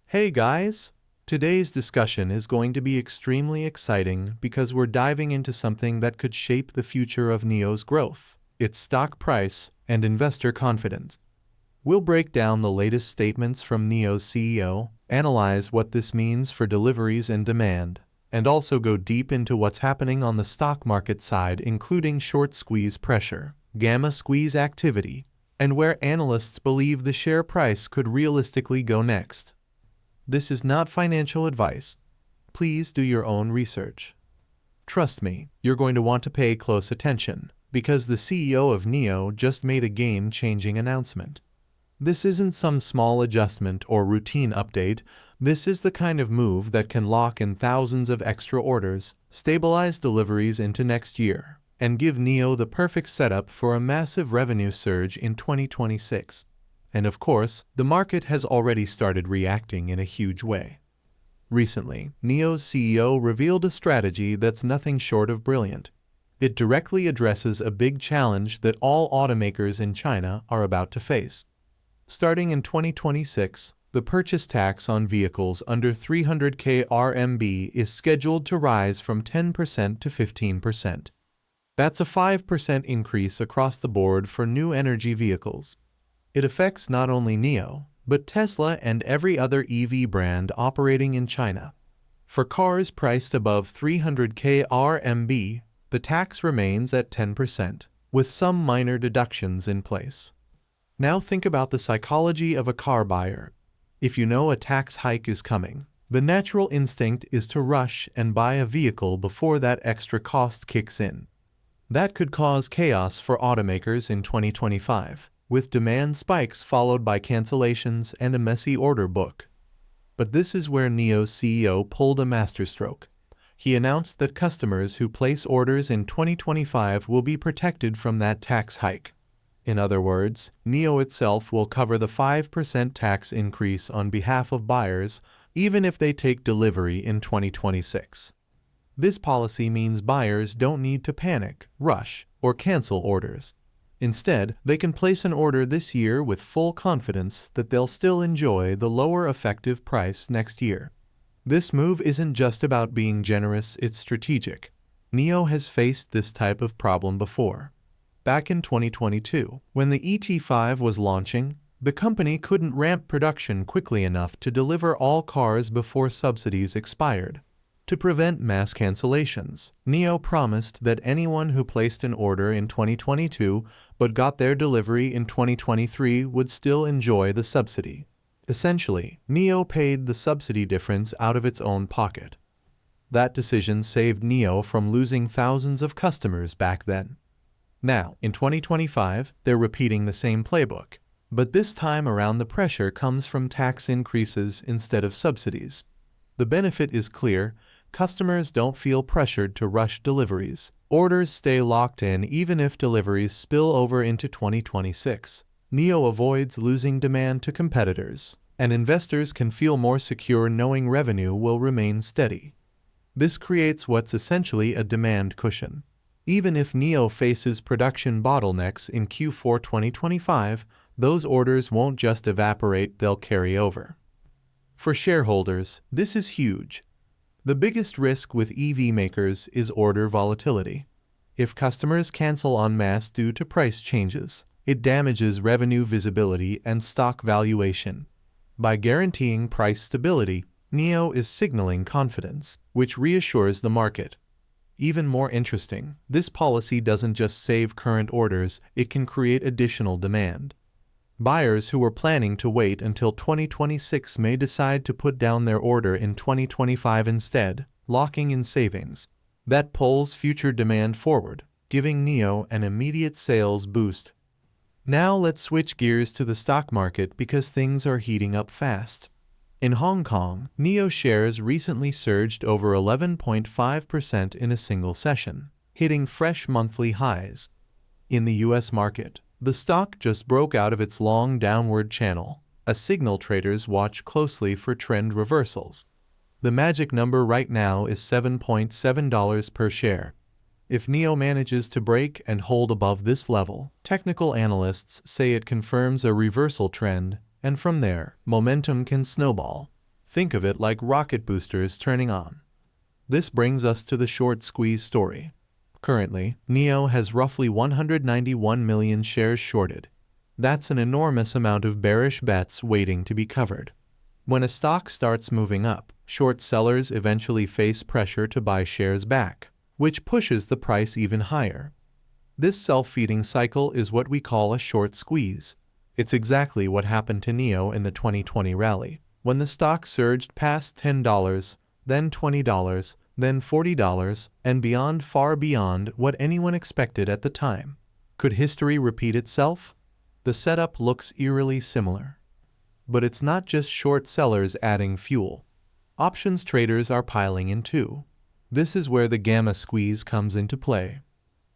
Hey guys! Today's discussion is going to be extremely exciting because we're diving into something that could shape the future of NIO's growth, its stock price, and investor confidence. We'll break down the latest statements from NIO's CEO, analyze what this means for deliveries and demand, and also go deep into what's happening on the stock market side, including short squeeze pressure, gamma squeeze activity, and where analysts believe the share price could realistically go next. This is not financial advice. Please do your own research. Trust me, you're going to want to pay close attention, because the CEO of NIO just made a game-changing announcement. This isn't some small adjustment or routine update. This is the kind of move that can lock in thousands of extra orders, stabilize deliveries into next year, and give NIO the perfect setup for a massive revenue surge in 2026. And of course, the market has already started reacting in a huge way. Recently, NIO's CEO revealed a strategy that's nothing short of brilliant. It directly addresses a big challenge that all automakers in China are about to face. Starting in 2026, the purchase tax on vehicles under 300,000 RMB is scheduled to rise from 10% to 15%. That's a 5% increase across the board for new energy vehicles. It affects not only NIO, but Tesla and every other EV brand operating in China. For cars priced above 300,000 RMB, the tax remains at 10%, with some minor deductions in place. Now think about the psychology of a car buyer. If you know a tax hike is coming, the natural instinct is to rush and buy a vehicle before that extra cost kicks in. That could cause chaos for automakers in 2025. With demand spikes followed by cancellations and a messy order book. But this is where NIO's CEO pulled a masterstroke. He announced that customers who place orders in 2025 will be protected from that tax hike. In other words, NIO itself will cover the 5% tax increase on behalf of buyers, even if they take delivery in 2026. This policy means buyers don't need to panic, rush, or cancel orders. Instead, they can place an order this year with full confidence that they'll still enjoy the lower effective price next year. This move isn't just about being generous, it's strategic. NIO has faced this type of problem before. Back in 2022, when the ET5 was launching, the company couldn't ramp production quickly enough to deliver all cars before subsidies expired. To prevent mass cancellations, NIO promised that anyone who placed an order in 2022 but got their delivery in 2023 would still enjoy the subsidy. Essentially, NIO paid the subsidy difference out of its own pocket. That decision saved NIO from losing thousands of customers back then. Now, in 2025, they're repeating the same playbook. But this time around the pressure comes from tax increases instead of subsidies. The benefit is clear. Customers don't feel pressured to rush deliveries. Orders stay locked in even if deliveries spill over into 2026. NIO avoids losing demand to competitors, and investors can feel more secure knowing revenue will remain steady. This creates what's essentially a demand cushion. Even if NIO faces production bottlenecks in Q4 2025, those orders won't just evaporate, they'll carry over. For shareholders, this is huge. The biggest risk with EV makers is order volatility. If customers cancel en masse due to price changes, it damages revenue visibility and stock valuation. By guaranteeing price stability, NIO is signaling confidence, which reassures the market. Even more interesting, this policy doesn't just save current orders, it can create additional demand. Buyers who were planning to wait until 2026 may decide to put down their order in 2025 instead, locking in savings. That pulls future demand forward, giving NIO an immediate sales boost. Now let's switch gears to the stock market because things are heating up fast. In Hong Kong, NIO shares recently surged over 11.5% in a single session, hitting fresh monthly highs. In the US market, the stock just broke out of its long downward channel, a signal traders watch closely for trend reversals. The magic number right now is $7.7 per share. If NIO manages to break and hold above this level, technical analysts say it confirms a reversal trend, and from there, momentum can snowball. Think of it like rocket boosters turning on. This brings us to the short squeeze story. Currently, NIO has roughly 191 million shares shorted. That's an enormous amount of bearish bets waiting to be covered. When a stock starts moving up, short sellers eventually face pressure to buy shares back, which pushes the price even higher. This self-feeding cycle is what we call a short squeeze. It's exactly what happened to NIO in the 2020 rally, when the stock surged past $10, then $20, then $40, and beyond, far beyond what anyone expected at the time. Could history repeat itself? The setup looks eerily similar. But it's not just short sellers adding fuel. Options traders are piling in too. This is where the gamma squeeze comes into play.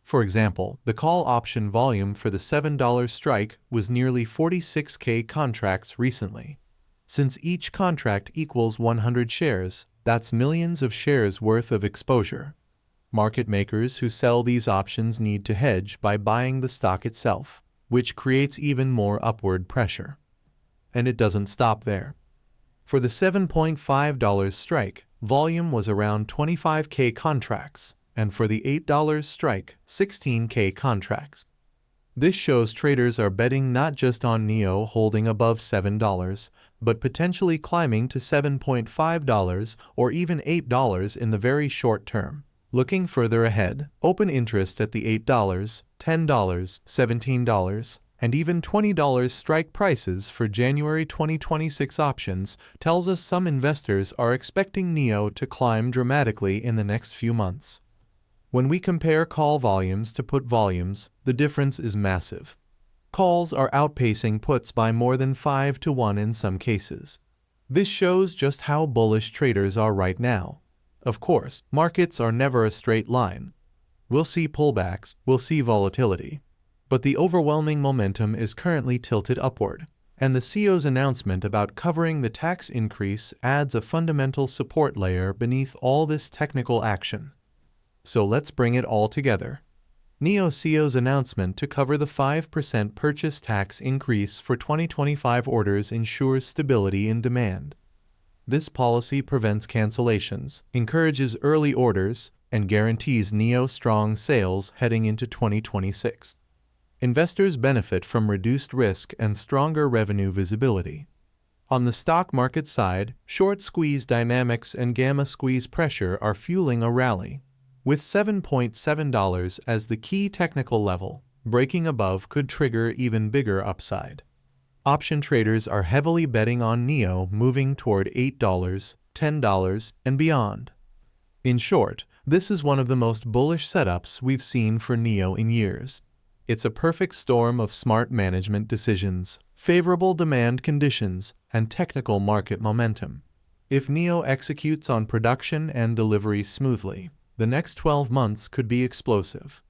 For example, the call option volume for the $7 strike was nearly 46K contracts recently. Since each contract equals 100 shares, that's millions of shares worth of exposure. Market makers who sell these options need to hedge by buying the stock itself, which creates even more upward pressure. And it doesn't stop there. For the $7.5 strike, volume was around 25K contracts, and for the $8 strike, 16K contracts. This shows traders are betting not just on NIO holding above $7, but potentially climbing to $7.5 or even $8 in the very short term. Looking further ahead, open interest at the $8, $10, $17, and even $20 strike prices for January 2026 options tells us some investors are expecting NIO to climb dramatically in the next few months. When we compare call volumes to put volumes, the difference is massive. Calls are outpacing puts by more than 5 to 1 in some cases. This shows just how bullish traders are right now. Of course, markets are never a straight line. We'll see pullbacks, we'll see volatility. But the overwhelming momentum is currently tilted upward, and the CEO's announcement about covering the tax increase adds a fundamental support layer beneath all this technical action. So let's bring it all together. NIO CEO's announcement to cover the 5% purchase tax increase for 2025 orders ensures stability in demand. This policy prevents cancellations, encourages early orders, and guarantees NIO strong sales heading into 2026. Investors benefit from reduced risk and stronger revenue visibility. On the stock market side, short squeeze dynamics and gamma squeeze pressure are fueling a rally. With $7.7 as the key technical level, breaking above could trigger even bigger upside. Option traders are heavily betting on NIO moving toward $8, $10, and beyond. In short, this is one of the most bullish setups we've seen for NIO in years. It's a perfect storm of smart management decisions, favorable demand conditions, and technical market momentum. If NIO executes on production and delivery smoothly, the next 12 months could be explosive.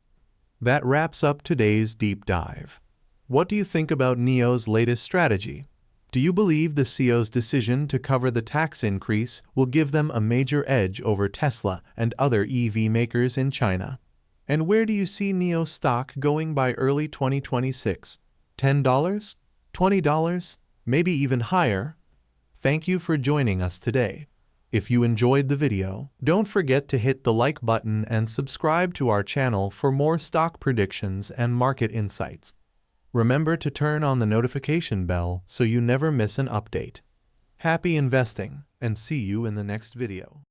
That wraps up today's deep dive. What do you think about NIO's latest strategy? Do you believe the CEO's decision to cover the tax increase will give them a major edge over Tesla and other EV makers in China? And where do you see NIO stock going by early 2026? $10? $20? Maybe even higher? Thank you for joining us today. If you enjoyed the video, don't forget to hit the like button and subscribe to our channel for more stock predictions and market insights. Remember to turn on the notification bell so you never miss an update. Happy investing, and see you in the next video.